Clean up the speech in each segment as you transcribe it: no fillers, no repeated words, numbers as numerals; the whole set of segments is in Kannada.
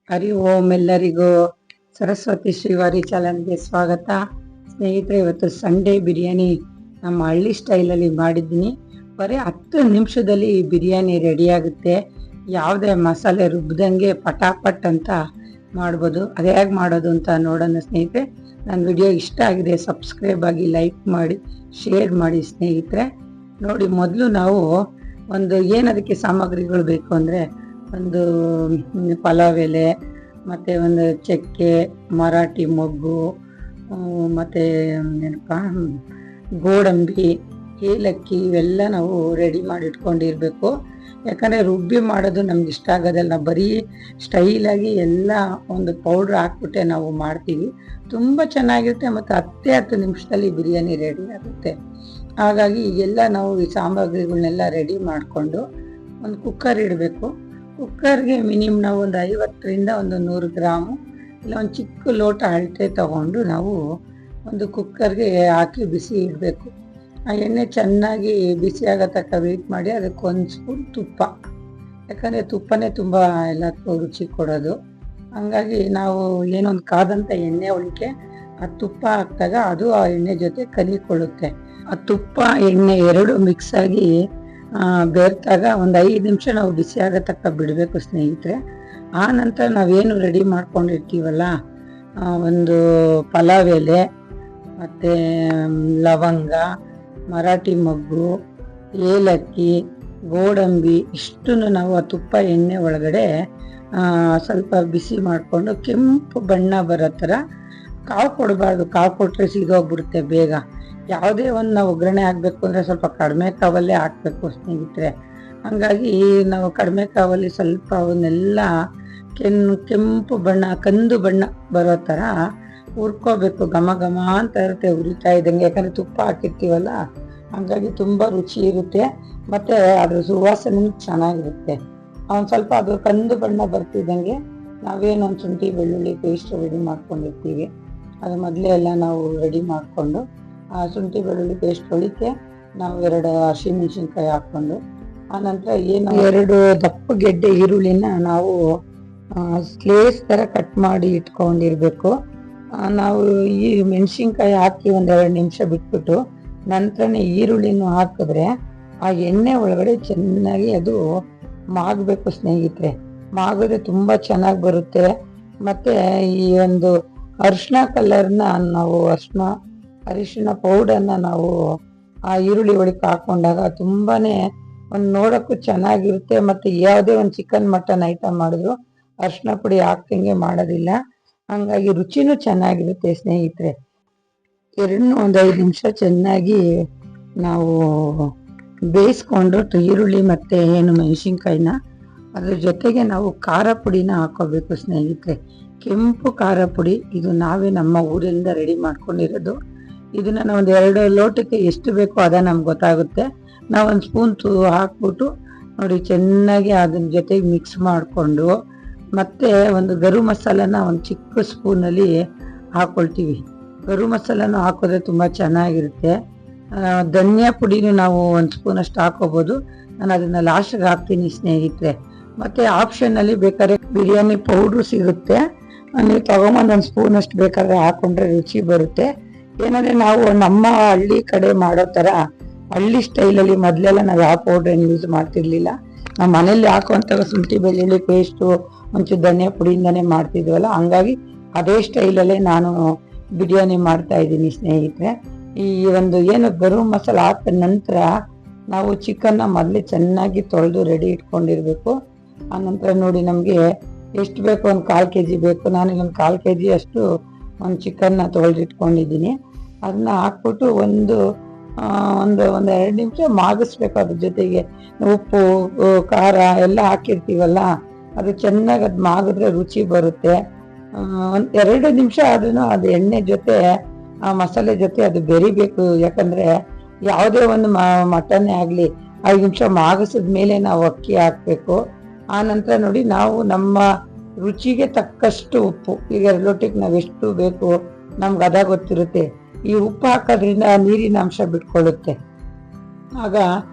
ಹರಿ ಓಂ ಎಲ್ಲರಿಗೂ ಸರಸ್ವತಿ ಶ್ರೀವಾರಿ ಚಾನಲ್ಗೆ ಸ್ವಾಗತ. ಸ್ನೇಹಿತರೆ, ಇವತ್ತು ಸಂಡೇ ಬಿರಿಯಾನಿ ನಮ್ಮ ಹಳ್ಳಿ ಸ್ಟೈಲಲ್ಲಿ ಮಾಡಿದ್ದೀನಿ. ಬರೀ 10 ನಿಮಿಷದಲ್ಲಿ ಈ ಬಿರಿಯಾನಿ ರೆಡಿ ಆಗುತ್ತೆ. ಯಾವುದೇ ಮಸಾಲೆ ರುಬ್ದಂಗೆ ಪಟಾಪಟ್ ಅಂತ ಮಾಡ್ಬೋದು. ಅದು ಹೇಗೆ ಮಾಡೋದು ಅಂತ ನೋಡೋಣ ಸ್ನೇಹಿತರೆ. ನನ್ನ ವಿಡಿಯೋ ಇಷ್ಟ ಆಗಿದೆ ಸಬ್ಸ್ಕ್ರೈಬ್ ಆಗಿ, ಲೈಕ್ ಮಾಡಿ, ಶೇರ್ ಮಾಡಿ ಸ್ನೇಹಿತರೆ. ನೋಡಿ, ಮೊದಲು ನಾವು ಏನದಕ್ಕೆ ಸಾಮಗ್ರಿಗಳು ಬೇಕು ಅಂದರೆ, ಒಂದು ಪಲಾವ್ ಎಲೆ, ಮತ್ತು ಒಂದು ಚಕ್ಕೆ, ಮರಾಠಿ ಮೊಗ್ಗು, ಮತ್ತು ಏನಪ್ಪ ಗೋಡಂಬಿ, ಏಲಕ್ಕಿ, ಇವೆಲ್ಲ ನಾವು ರೆಡಿ ಮಾಡಿ ಇಟ್ಕೊಂಡಿರಬೇಕು. ಯಾಕಂದರೆ ರುಬ್ಬಿ ಮಾಡೋದು ನಮ್ಗೆ ಇಷ್ಟ ಆಗೋದಲ್ಲ, ಬರೀ ಸ್ಟೈಲಾಗಿ ಎಲ್ಲ ಒಂದು ಪೌಡ್ರ್ ಹಾಕ್ಬಿಟ್ಟೆ ನಾವು ಮಾಡ್ತೀವಿ. ತುಂಬ ಚೆನ್ನಾಗಿರುತ್ತೆ ಮತ್ತು 10 ನಿಮಿಷದಲ್ಲಿ ಬಿರಿಯಾನಿ ರೆಡಿ ಆಗುತ್ತೆ. ಹಾಗಾಗಿ ಈಗೆಲ್ಲ ನಾವು ಈ ಸಾಮಗ್ರಿಗಳನ್ನೆಲ್ಲ ರೆಡಿ ಮಾಡಿಕೊಂಡು ಒಂದು ಕುಕ್ಕರ್ ಇಡಬೇಕು. ಕುಕ್ಕರ್ಗೆ ಮಿನಿಮಮ್ ನಾವು ಒಂದು 50ರಿಂದ 100 ಗ್ರಾಮು ಇಲ್ಲ ಒಂದು ಚಿಕ್ಕ ಲೋಟ ಅಳತೆ ತಗೊಂಡು ನಾವು ಒಂದು ಕುಕ್ಕರ್ಗೆ ಹಾಕಿ ಬಿಸಿ ಇಡಬೇಕು. ಆ ಎಣ್ಣೆ ಚೆನ್ನಾಗಿ ಬಿಸಿ ಆಗೋ ತನಕ ವೆಯ್ಟ್ ಮಾಡಿ ಅದಕ್ಕೆ 1 ಸ್ಪೂನ್ ತುಪ್ಪ, ಯಾಕಂದರೆ ತುಪ್ಪನೇ ತುಂಬ ಎಲ್ಲದಕ್ಕೂ ರುಚಿ ಕೊಡೋದು. ಹಂಗಾಗಿ ನಾವು ಏನೊಂದು ಕಾದಂಥ ಎಣ್ಣೆ ಒಳಗೆ ಆ ತುಪ್ಪ ಹಾಕಿದಾಗ ಅದು ಆ ಎಣ್ಣೆ ಜೊತೆ ಕಲಿಕೊಳ್ಳುತ್ತೆ. ಆ ತುಪ್ಪ ಎಣ್ಣೆ ಎರಡು ಮಿಕ್ಸ್ ಆಗಿ ಬೇರ್ತಾಗ ಒಂದು 5 ನಿಮಿಷ ನಾವು ಬಿಸಿ ಆಗೋ ತನಕ ಬಿಡಬೇಕು ಸ್ನೇಹಿತರೆ. ಆ ನಂತರ ನಾವೇನು ರೆಡಿ ಮಾಡ್ಕೊಂಡಿರ್ತೀವಲ್ಲ, ಒಂದು ಪಲಾವ್ ಎಲೆ ಮತ್ತು ಲವಂಗ, ಮರಾಠಿ ಮೊಗ್ಗು, ಏಲಕ್ಕಿ, ಗೋಡಂಬಿ ಇಷ್ಟನ್ನು ನಾವು ಆ ತುಪ್ಪ ಎಣ್ಣೆ ಒಳಗಡೆ ಸ್ವಲ್ಪ ಬಿಸಿ ಮಾಡಿಕೊಂಡು ಕೆಂಪು ಬಣ್ಣ ಬರೋ ಥರ, ಕಾವು ಕೊಡಬಾರ್ದು, ಕಾವು ಕೊಟ್ಟರೆ ಸಿಗೋಗ್ಬಿಡುತ್ತೆ ಬೇಗ. ಯಾವುದೇ ಒಂದು ನಾವು ಒಗ್ಗರಣೆ ಹಾಕಬೇಕು ಅಂದರೆ ಸ್ವಲ್ಪ ಕಡಿಮೆ ಕಾವಲ್ಲೇ ಹಾಕಬೇಕು ಸ್ನೇಹಿತರೆ. ಹಾಗಾಗಿ ನಾವು ಕಡಿಮೆ ಕಾವಲ್ಲಿ ಸ್ವಲ್ಪ ಅವನ್ನೆಲ್ಲ ಕೆಂಪು ಬಣ್ಣ, ಕಂದು ಬಣ್ಣ ಬರೋ ಥರ ಹುರ್ಕೋಬೇಕು. ಘಮ ಘಮ ಅಂತ ಇರುತ್ತೆ ಉರಿತಾ ಇದ್ದಂಗೆ, ಯಾಕಂದರೆ ತುಪ್ಪ ಹಾಕಿರ್ತೀವಲ್ಲ, ಹಾಗಾಗಿ ತುಂಬ ರುಚಿ ಇರುತ್ತೆ ಮತ್ತು ಅದ್ರ ಸುವಾಸನೆ ಚೆನ್ನಾಗಿರುತ್ತೆ. ಒಂದು ಸ್ವಲ್ಪ ಅದು ಕಂದು ಬಣ್ಣ ಬರ್ತಿದ್ದಂಗೆ ನಾವೇನೊಂದು ಶುಂಠಿ ಬೆಳ್ಳುಳ್ಳಿ ಪೇಸ್ಟ್ ರೆಡಿ ಮಾಡ್ಕೊಂಡಿರ್ತೀವಿ, ಅದು ಮೊದಲೇ ಎಲ್ಲ ನಾವು ರೆಡಿ ಮಾಡಿಕೊಂಡು ಆ ಶುಂಠಿ ಬೆಳ್ಳುಳ್ಳಿ ಪೇಸ್ಟ್ ಒಳಿಕೆ ನಾವು 2 ಹಸಿಮೆಣಸಿನ್ಕಾಯಿ ಹಾಕ್ಕೊಂಡು, ಆನಂತರ ಏನು 2 ದಪ್ಪ ಗೆಡ್ಡೆ ಈರುಳ್ಳಿನ ನಾವು ಸ್ಲೇಸ್ ಥರ ಕಟ್ ಮಾಡಿ ಇಟ್ಕೊಂಡಿರ್ಬೇಕು. ನಾವು ಈ ಮೆಣಸಿನ್ಕಾಯಿ ಹಾಕಿ 1-2 ನಿಮಿಷ ಬಿಟ್ಬಿಟ್ಟು ನಂತರನೇ ಈರುಳ್ಳಿನೂ ಹಾಕಿದ್ರೆ ಆ ಎಣ್ಣೆ ಒಳಗಡೆ ಚೆನ್ನಾಗಿ ಅದು ಮಾಗಬೇಕು ಸ್ನೇಹಿತರೆ. ಮಾಗಿದ್ರೆ ತುಂಬ ಚೆನ್ನಾಗಿ ಬರುತ್ತೆ. ಮತ್ತು ಈ ಒಂದು ಅರಿಶಿನ ಕಲರ್ನ ನಾವು ಅರಿಶಿನ ಪೌಡರ್ನ ನಾವು ಆ ಈರುಳ್ಳಿ ಒಳಗೆ ಹಾಕೊಂಡಾಗ ತುಂಬಾ ಒಂದು ನೋಡೋಕ್ಕೂ ಚೆನ್ನಾಗಿರುತ್ತೆ. ಮತ್ತು ಯಾವುದೇ ಒಂದು ಚಿಕನ್ ಮಟನ್ ಐಟಮ್ ಮಾಡಿದ್ರು ಅರಿಶಿನ ಪುಡಿ ಹಾಕ್ದಂಗೆ ಮಾಡೋದಿಲ್ಲ, ಹಂಗಾಗಿ ರುಚಿನೂ ಚೆನ್ನಾಗಿರುತ್ತೆ ಸ್ನೇಹಿತರೆ. ಎರಡನ್ನೂ ಒಂದು 5 ನಿಮಿಷ ಚೆನ್ನಾಗಿ ನಾವು ಬೇಯಿಸ್ಕೊಂಡು ಈರುಳ್ಳಿ ಮತ್ತು ಮೆಣಸಿನ್ಕಾಯಿನ ಅದ್ರ ಜೊತೆಗೆ ನಾವು ಖಾರ ಪುಡಿನ ಹಾಕೋಬೇಕು ಸ್ನೇಹಿತರೆ. ಕೆಂಪು ಖಾರ ಪುಡಿ, ಇದು ನಾವೇ ನಮ್ಮ ಊರಿಂದ ರೆಡಿ ಮಾಡ್ಕೊಂಡಿರೋದು. ಇದನ್ನು ನಾವು 2 ಲೋಟಕ್ಕೆ ಎಷ್ಟು ಬೇಕೋ ಅದ ನಮ್ಗೆ ಗೊತ್ತಾಗುತ್ತೆ. ನಾವು 1 ಸ್ಪೂನ್ ಹಾಕ್ಬಿಟ್ಟು ನೋಡಿ ಚೆನ್ನಾಗಿ ಅದನ್ನ ಜೊತೆಗೆ ಮಿಕ್ಸ್ ಮಾಡಿಕೊಂಡು, ಮತ್ತು ಒಂದು ಗರು ಮಸಾಲನ ಒಂದು ಚಿಕ್ಕ ಸ್ಪೂನಲ್ಲಿ ಹಾಕ್ಕೊಳ್ತೀವಿ. ಗರು ಮಸಾಲನೂ ಹಾಕಿದ್ರೆ ತುಂಬ ಚೆನ್ನಾಗಿರುತ್ತೆ. ಧನಿಯಾ ಪುಡಿನೂ ನಾವು 1 ಸ್ಪೂನಷ್ಟು ಹಾಕೋಬೋದು. ನಾನು ಅದನ್ನು ಲಾಸ್ಟಿಗೆ ಹಾಕ್ತೀನಿ ಸ್ನೇಹಿತರೆ. ಮತ್ತು ಆಪ್ಷನ್ನಲ್ಲಿ ಬೇಕಾದ್ರೆ ಬಿರಿಯಾನಿ ಪೌಡ್ರು ಸಿಗುತ್ತೆ, ನೀವು ತೊಗೊಂಬಂದು 1 ಸ್ಪೂನಷ್ಟು ಬೇಕಾದ್ರೆ ಹಾಕ್ಕೊಂಡ್ರೆ ರುಚಿ ಬರುತ್ತೆ. ಏನಂದರೆ ನಾವು ನಮ್ಮ ಹಳ್ಳಿ ಕಡೆ ಮಾಡೋ ಥರ ಹಳ್ಳಿ ಸ್ಟೈಲಲ್ಲಿ ಮೊದಲೆಲ್ಲ ನಾವು ಯಾವ ಪೌಡ್ರನ್ನು ಯೂಸ್ ಮಾಡ್ತಿರ್ಲಿಲ್ಲ. ನಾವು ಮನೇಲಿ ಹಾಕುವಂಥ ಶುಂಠಿ ಬೆಳ್ಳುಳ್ಳಿ ಪೇಸ್ಟು ಒಂಚೂರು ಧನಿಯಾ ಪುಡಿಯಿಂದನೇ ಮಾಡ್ತಿದ್ವಲ್ಲ, ಹಂಗಾಗಿ ಅದೇ ಸ್ಟೈಲಲ್ಲೇ ನಾನು ಬಿರಿಯಾನಿ ಮಾಡ್ತಾ ಇದ್ದೀನಿ ಸ್ನೇಹಿತರೆ. ಈ ಏನು ಗರಂ ಮಸಾಲ ಹಾಕಿದ ನಂತರ ನಾವು ಚಿಕನ್ನ ಮೊದಲೇ ಚೆನ್ನಾಗಿ ತೊಳೆದು ರೆಡಿ ಇಟ್ಕೊಂಡಿರಬೇಕು. ಆನಂತರ ನೋಡಿ ನಮಗೆ ಎಷ್ಟು ಬೇಕು, ಒಂದು 1/4 kg ಬೇಕು. ನಾನೀಗ ಒಂದು 1/4 kg ಅಷ್ಟು ಒಂದು ಚಿಕನ್ನ ತೊಳೆದಿಟ್ಕೊಂಡಿದ್ದೀನಿ. ಅದನ್ನ ಹಾಕ್ಬಿಟ್ಟು ಒಂದು 2 ನಿಮಿಷ ಮಾಗಿಸ್ಬೇಕು. ಅದ್ರ ಜೊತೆಗೆ ಉಪ್ಪು ಖಾರ ಎಲ್ಲ ಹಾಕಿರ್ತೀವಲ್ಲ, ಅದು ಚೆನ್ನಾಗಿ ಅದು ಮಾಗಿದ್ರೆ ರುಚಿ ಬರುತ್ತೆ. 2 ನಿಮಿಷ ಅದನ್ನು ಅದು ಎಣ್ಣೆ ಜೊತೆ ಆ ಮಸಾಲೆ ಜೊತೆ ಅದು ಬೆರಿಬೇಕು. ಯಾಕಂದರೆ ಯಾವುದೇ ಒಂದು ಮಟನ್ನೇ ಆಗಲಿ 5 ನಿಮಿಷ ಮಾಗಿಸಿದ ಮೇಲೆ ನಾವು ಅಕ್ಕಿ ಹಾಕಬೇಕು. ಆ ನಂತರ ನೋಡಿ ನಾವು ನಮ್ಮ ರುಚಿಗೆ ತಕ್ಕಷ್ಟು ಉಪ್ಪು, ಈಗ 2 ಲೋಟಕ್ಕೆ ನಾವು ಎಷ್ಟು ಬೇಕು ನಮ್ಗೆ ಅದ ಗೊತ್ತಿರುತ್ತೆ. ಈ ಉಪ್ಪು ಹಾಕೋದ್ರಿಂದ ನೀರಿನ ಅಂಶ ಬಿಟ್ಕೊಳ್ಳುತ್ತೆ. ಆಗ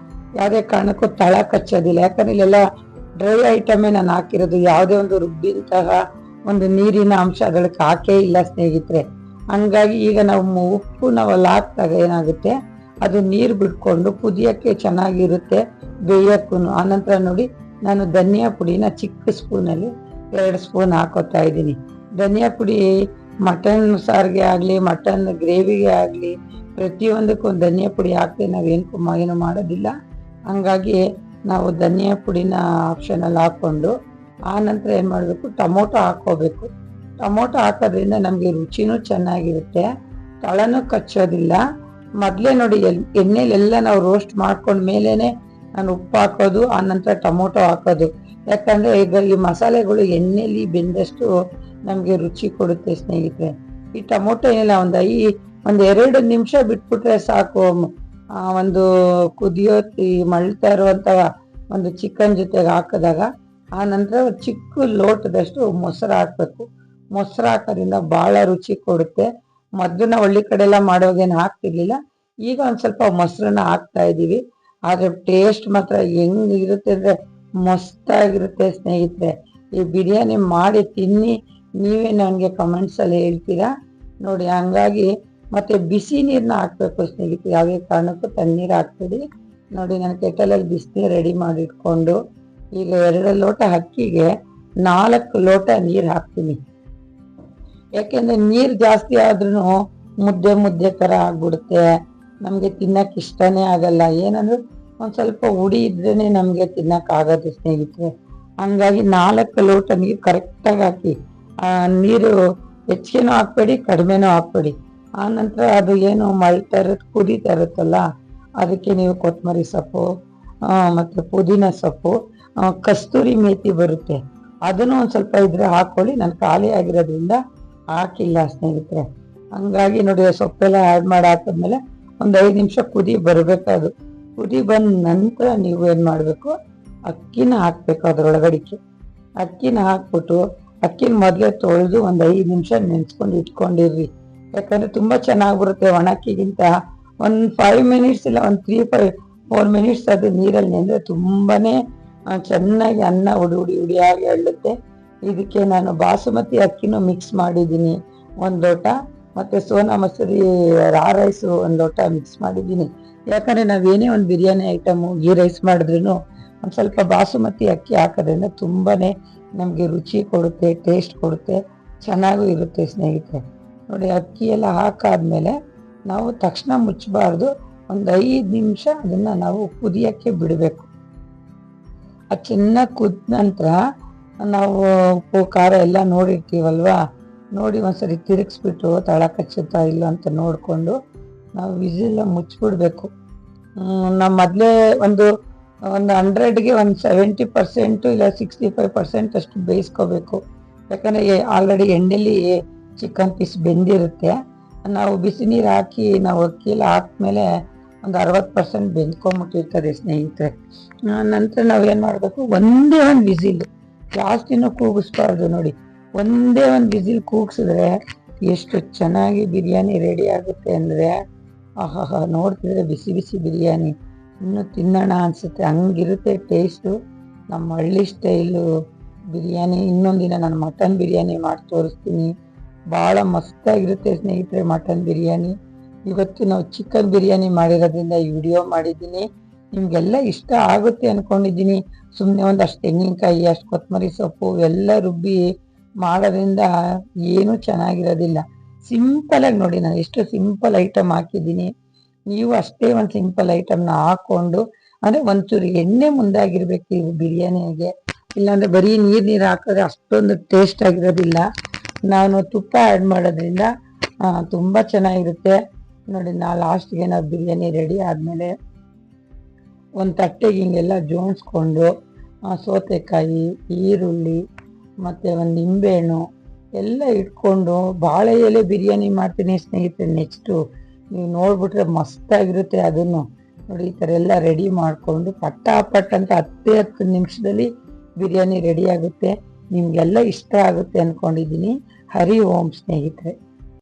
ಯಾವುದೇ ಕಾರಣಕ್ಕೂ ತಳ ಕಚ್ಚೋದಿಲ್ಲ. ಯಾಕಂದರೆ ಇಲ್ಲೆಲ್ಲ ಡ್ರೈ ಐಟಮೇ ನಾನು ಹಾಕಿರೋದು, ಯಾವುದೇ ಒಂದು ರುಬ್ಬಿಂತಹ ಒಂದು ನೀರಿನ ಅಂಶ ಅದಕ್ಕೆ ಹಾಕೇ ಇಲ್ಲ ಸ್ನೇಹಿತರೆ. ಹಂಗಾಗಿ ಈಗ ಉಪ್ಪು ನಾವು ಅಲ್ಲಿ ಹಾಕಿದಾಗ ಏನಾಗುತ್ತೆ, ಅದು ನೀರು ಬಿಟ್ಕೊಂಡು ಕುದಿಯೋಕ್ಕೆ ಚೆನ್ನಾಗಿರುತ್ತೆ, ಬೇಯಕ್ಕೂ. ಆನಂತರ ನೋಡಿ, ನಾನು ಧನಿಯಾ ಪುಡಿನ ಚಿಕ್ಕ ಸ್ಪೂನಲ್ಲಿ 2 ಸ್ಪೂನ್ ಹಾಕೋತಾ ಇದ್ದೀನಿ. ಧನಿಯಾ ಪುಡಿ ಮಟನ್ ಸಾರಿಗೆ ಆಗಲಿ, ಮಟನ್ ಗ್ರೇವಿಗೆ ಆಗಲಿ, ಪ್ರತಿಯೊಂದಕ್ಕೂ ಧನಿಯಾ ಪುಡಿ ಹಾಕಿ ಏನು ಮಾಡೋದಿಲ್ಲ. ಹಂಗಾಗಿ ನಾವು ಧನಿಯಾ ಪುಡಿನ ಆಪ್ಷನಲ್ಲಿ ಹಾಕ್ಕೊಂಡು ಆನಂತರ ಏನು ಮಾಡಬೇಕು, ಟೊಮೊಟೊ ಹಾಕ್ಕೋಬೇಕು. ಟೊಮೊಟೊ ಹಾಕೋದ್ರಿಂದ ನಮಗೆ ರುಚಿನೂ ಚೆನ್ನಾಗಿರುತ್ತೆ, ತಳನೂ ಕಚ್ಚೋದಿಲ್ಲ. ಮೊದಲೇ ನೋಡಿ ಎಣ್ಣೆಲೆಲ್ಲ ನಾವು ರೋಸ್ಟ್ ಮಾಡ್ಕೊಂಡ ಮೇಲೇ ನಾನು ಉಪ್ಪು ಹಾಕೋದು, ಆನಂತರ ಟೊಮೊಟೊ ಹಾಕೋದು. ಯಾಕಂದರೆ ಈಗ ಈ ಮಸಾಲೆಗಳು ಎಣ್ಣೆಲಿ ಬೆಂದಷ್ಟು ನಮಗೆ ರುಚಿ ಕೊಡುತ್ತೆ ಸ್ನೇಹಿತರೆ. ಈ ಟೊಮೊಟೊ ಏನಿಲ್ಲ, ಒಂದು 2 ನಿಮಿಷ ಬಿಟ್ಬಿಟ್ರೆ ಸಾಕು. ಒಂದು ಕುದಿಯೋ ಮಳ್ತಾ ಇರುವಂಥ ಒಂದು ಚಿಕನ್ ಜೊತೆಗೆ ಹಾಕಿದಾಗ ಆನಂತರ ಚಿಕ್ಕ ಲೋಟದಷ್ಟು ಮೊಸರು ಹಾಕಬೇಕು. ಮೊಸರು ಹಾಕೋದ್ರಿಂದ ಭಾಳ ರುಚಿ ಕೊಡುತ್ತೆ. ಮೊದಲು ನಾವು ಹಳ್ಳಿ ಕಡೆ ಎಲ್ಲ ಮಾಡೋಗೇನು ಹಾಕ್ತಿರ್ಲಿಲ್ಲ, ಈಗ ಒಂದು ಸ್ವಲ್ಪ ಮೊಸರನ್ನ ಹಾಕ್ತಾ ಇದ್ದೀವಿ. ಆದರೆ ಟೇಸ್ಟ್ ಮಾತ್ರ ಹೆಂಗಿರುತ್ತೆ ಅಂದರೆ ಮಸ್ತಾಗಿರುತ್ತೆ ಸ್ನೇಹಿತರೆ. ಈ ಬಿರಿಯಾನಿ ಮಾಡಿ ತಿನ್ನಿ, ನೀವೇ ನನಗೆ ಕಮೆಂಟ್ಸಲ್ಲಿ ಹೇಳ್ತೀರಾ ನೋಡಿ. ಹಂಗಾಗಿ ಮತ್ತು ಬಿಸಿ ನೀರನ್ನ ಹಾಕಬೇಕು ಸ್ನೇಹಿತರೆ, ಯಾವುದೇ ಕಾರಣಕ್ಕೂ ತಣ್ಣೀರು ಹಾಕ್ಬೇಡಿ. ನೋಡಿ, ನಾನು ಕೆಟಲಲ್ಲಿ ಬಿಸಿನೀರು ರೆಡಿ ಮಾಡಿಟ್ಕೊಂಡು ಈಗ 2 ಲೋಟ ಅಕ್ಕಿಗೆ 4 ಲೋಟ ನೀರು ಹಾಕ್ತೀನಿ. ಯಾಕೆಂದರೆ ನೀರು ಜಾಸ್ತಿ ಆದ್ರೂ ಮುದ್ದೆ ಥರ ಆಗ್ಬಿಡುತ್ತೆ, ನಮಗೆ ತಿನ್ನಕ್ಕೆ ಇಷ್ಟನೇ ಆಗಲ್ಲ. ಏನಂದ್ರೆ ಒಂದು ಸ್ವಲ್ಪ ಹುಡಿ ಇದ್ರೇ ನಮಗೆ ತಿನ್ನಕ್ಕಾಗೋದು ಸ್ನೇಹಿತರೆ. ಹಂಗಾಗಿ 4 ಲೋಟ ನೀರು ಕರೆಕ್ಟಾಗಿ ಹಾಕಿ, ನೀರು ಹೆಚ್ಚಿಗೆನೂ ಹಾಕ್ಬೇಡಿ, ಕಡಿಮೆನೂ ಹಾಕ್ಬೇಡಿ. ಆನಂತರ ಅದು ಏನು ಮಳ್ತಾ ಇರುತ್ತೆ, ಕುದೀತಾ ಇರುತ್ತಲ್ಲ, ಅದಕ್ಕೆ ನೀವು ಕೊತ್ತಂಬರಿ ಸೊಪ್ಪು ಮತ್ತು ಪುದೀನ ಸೊಪ್ಪು, ಕಸ್ತೂರಿ ಮೇಥಿ ಬರುತ್ತೆ, ಅದನ್ನು ಒಂದು ಸ್ವಲ್ಪ ಇದ್ರೆ ಹಾಕ್ಕೊಳ್ಳಿ. ನಾನು ಖಾಲಿ ಆಗಿರೋದ್ರಿಂದ ಹಾಕಿಲ್ಲ ಸ್ನೇಹಿತರೆ. ಹಂಗಾಗಿ ನೋಡಿ, ಸೊಪ್ಪೆಲ್ಲ ಆ್ಯಡ್ ಮಾಡಿ ಹಾಕಿದ್ಮೇಲೆ ಒಂದು 5 ನಿಮಿಷ ಕುದಿ ಬರಬೇಕದು. ಕುದಿ ಬಂದ ನಂತರ ನೀವು ಏನು ಮಾಡಬೇಕು, ಅಕ್ಕಿನ ಹಾಕಬೇಕು ಅದರೊಳಗಡಿಕೆ. ಅಕ್ಕಿನ ಹಾಕ್ಬಿಟ್ಟು ಅಕ್ಕಿನ ಮೊದಲೇ ತೊಳೆದು ಒಂದು 5 ನಿಮಿಷ ನೆನೆಸ್ಕೊಂಡು ಇಟ್ಕೊಂಡಿರ್ರಿ. ಯಾಕಂದರೆ ತುಂಬ ಚೆನ್ನಾಗಿ ಬರುತ್ತೆ ಒಣಕ್ಕಿಗಿಂತ. ಒಂದು 5 ಮಿನಿಟ್ಸ್ ಇಲ್ಲ, ಒಂದು 3-4 ಮಿನಿಟ್ಸ್ ಅದು ನೀರಲ್ಲಿ ನೆಂದರೆ ತುಂಬಾ ಚೆನ್ನಾಗಿ ಅನ್ನ ಉಡಿಯಾಗಿ ಎಳ್ಳುತ್ತೆ. ಇದಕ್ಕೆ ನಾನು ಬಾಸುಮತಿ ಅಕ್ಕಿನೂ ಮಿಕ್ಸ್ ಮಾಡಿದ್ದೀನಿ 1 ಲೋಟ, ಮತ್ತು ಸೋನಾ ಮಸೂರಿ ರೈಸು 1 ಲೋಟ ಮಿಕ್ಸ್ ಮಾಡಿದ್ದೀನಿ. ಯಾಕಂದರೆ ನಾವೇನೇ ಒಂದು ಬಿರಿಯಾನಿ ಐಟಮು ಗೀ ರೈಸ್ ಮಾಡಿದ್ರೂ ಒಂದು ಸ್ವಲ್ಪ ಬಾಸುಮತಿ ಅಕ್ಕಿ ಹಾಕೋದ್ರಿಂದ ತುಂಬಾ ನಮಗೆ ರುಚಿ ಕೊಡುತ್ತೆ, ಟೇಸ್ಟ್ ಕೊಡುತ್ತೆ, ಚೆನ್ನಾಗೂ ಇರುತ್ತೆ ಸ್ನೇಹಿತರೆ. ನೋಡಿ, ಅಕ್ಕಿ ಎಲ್ಲ ಹಾಕಾದ್ಮೇಲೆ ನಾವು ತಕ್ಷಣ ಮುಚ್ಚಬಾರ್ದು, ಒಂದು 5 ನಿಮಿಷ ಅದನ್ನು ನಾವು ಕುದಿಯೋಕ್ಕೆ ಬಿಡಬೇಕು. ಅದು ಚೆನ್ನಾಗಿ ಕುದ ನಂತರ ನಾವು ಉಪ್ಪು ಖಾರ ಎಲ್ಲ ನೋಡಿರ್ತೀವಲ್ವಾ, ನೋಡಿ ಒಂದ್ಸರಿ ತಿರುಗಿಸ್ಬಿಟ್ಟು ತಳ ಕಚ್ಚುತ್ತಾ ಇಲ್ಲ ಅಂತ ನೋಡಿಕೊಂಡು ನಾವು ವಿಸಿಲ್ ಮುಚ್ಚಿಬಿಡ್ಬೇಕು. ನಾವು ಮೊದಲೇ ಒಂದು 100ಗೆ ಒಂದು 70% ಇಲ್ಲ 65% ಅಷ್ಟು ಬೇಯಿಸ್ಕೋಬೇಕು. ಯಾಕಂದರೆ ಆಲ್ರೆಡಿ ಎಣ್ಣೆಲಿ ಚಿಕನ್ ಪೀಸ್ ಬೆಂದಿರುತ್ತೆ. ನಾವು ಬಿಸಿ ನೀರು ಹಾಕಿ ನಾವು ಅಕ್ಕಿ ಎಲ್ಲ ಹಾಕ್ಮೇಲೆ ಒಂದು 60% ಬೆಂದ್ಕೊಂಬಿಟ್ಟಿರ್ತದೆ ಸ್ನೇಹಿತರೆ. ನಂತರ ನಾವೇನು ಮಾಡಬೇಕು, ಒಂದೇ ಒಂದು ವಿಸಿಲ್, ಜಾಸ್ತಿನೂ ಕೂಗಿಸ್ಬಾರ್ದು. ನೋಡಿ, ಒಂದೇ ಒಂದು ವಿಸಿಲ್ ಕೂಗಿಸಿದ್ರೆ ಎಷ್ಟು ಚೆನ್ನಾಗಿ ಬಿರಿಯಾನಿ ರೆಡಿ ಆಗುತ್ತೆ ಅಂದರೆ, ಆಹಾ, ನೋಡ್ತಿದ್ರೆ ಬಿಸಿ ಬಿಸಿ ಬಿರಿಯಾನಿ ಇನ್ನೂ ತಿನ್ನೋಣ ಅನಿಸುತ್ತೆ, ಹಂಗಿರುತ್ತೆ ಟೇಸ್ಟು. ನಮ್ಮ ಹಳ್ಳಿ ಸ್ಟೈಲು ಬಿರಿಯಾನಿ. ಇನ್ನೊಂದಿನ ನಾನು ಮಟನ್ ಬಿರಿಯಾನಿ ಮಾಡಿ ತೋರಿಸ್ತೀನಿ, ಭಾಳ ಮಸ್ತಾಗಿರುತ್ತೆ ಸ್ನೇಹಿತರೆ ಮಟನ್ ಬಿರಿಯಾನಿ. ಇವತ್ತು ನಾವು ಚಿಕನ್ ಬಿರಿಯಾನಿ ಮಾಡಿರೋದ್ರಿಂದ ಈ ವಿಡಿಯೋ ಮಾಡಿದ್ದೀನಿ. ನಿಮಗೆಲ್ಲ ಇಷ್ಟ ಆಗುತ್ತೆ ಅಂದ್ಕೊಂಡಿದ್ದೀನಿ. ಸುಮ್ಮನೆ ಒಂದಷ್ಟು ತೆಂಗಿನಕಾಯಿ, ಅಷ್ಟು ಕೊತ್ತಂಬರಿ ಸೊಪ್ಪು ಎಲ್ಲ ರುಬ್ಬಿ ಮಾಡೋದ್ರಿಂದ ಏನೂ ಚೆನ್ನಾಗಿರೋದಿಲ್ಲ. ಸಿಂಪಲಾಗಿ ನೋಡಿ, ನಾನು ಎಷ್ಟು ಸಿಂಪಲ್ ಐಟಮ್ ಹಾಕಿದ್ದೀನಿ. ನೀವು ಅಷ್ಟೇ ಒಂದು ಸಿಂಪಲ್ ಐಟಮ್ನ ಹಾಕ್ಕೊಂಡು, ಅಂದರೆ ಒಂಚೂರು ಎಣ್ಣೆ ಮುಂದಾಗಿರ್ಬೇಕು ಈ ಬಿರಿಯಾನಿಗೆ. ಇಲ್ಲಾಂದರೆ ಬರೀ ನೀರು ಹಾಕಿದ್ರೆ ಅಷ್ಟೊಂದು ಟೇಸ್ಟ್ ಆಗಿರೋದಿಲ್ಲ. ನಾನು ತುಪ್ಪ ಆ್ಯಡ್ ಮಾಡೋದ್ರಿಂದ ತುಂಬ ಚೆನ್ನಾಗಿರುತ್ತೆ. ನೋಡಿ, ಲಾಸ್ಟ್ಗೆ ನಾವು ಬಿರಿಯಾನಿ ರೆಡಿ ಆದಮೇಲೆ ಒಂದು ತಟ್ಟೆಗೆ ಹಿಂಗೆಲ್ಲ ಜೋಡಿಸ್ಕೊಂಡು ಸೌತೆಕಾಯಿ, ಈರುಳ್ಳಿ ಮತ್ತು ಒಂದು ನಿಂಬೆಹಣ್ಣು ಎಲ್ಲ ಇಟ್ಕೊಂಡು ಬಾಳೆ ಎಲೆ ಬಿರಿಯಾನಿ ಮಾಡ್ತೀನಿ ಸ್ನೇಹಿತರೆ. ನೆಕ್ಸ್ಟು ನೀವು ನೋಡಿಬಿಟ್ರೆ ಮಸ್ತಾಗಿರುತ್ತೆ ಅದನ್ನು. ನೋಡಿ, ಈ ಥರ ಎಲ್ಲ ರೆಡಿ ಮಾಡಿಕೊಂಡು ಪಟ್ಟ ಅಂತ 10 ನಿಮಿಷದಲ್ಲಿ ಬಿರಿಯಾನಿ ರೆಡಿ ಆಗುತ್ತೆ. ನಿಮಗೆಲ್ಲ ಇಷ್ಟ ಆಗುತ್ತೆ ಅಂದ್ಕೊಂಡಿದ್ದೀನಿ. ಹರಿ ಓಂ ಸ್ನೇಹಿತರೆ.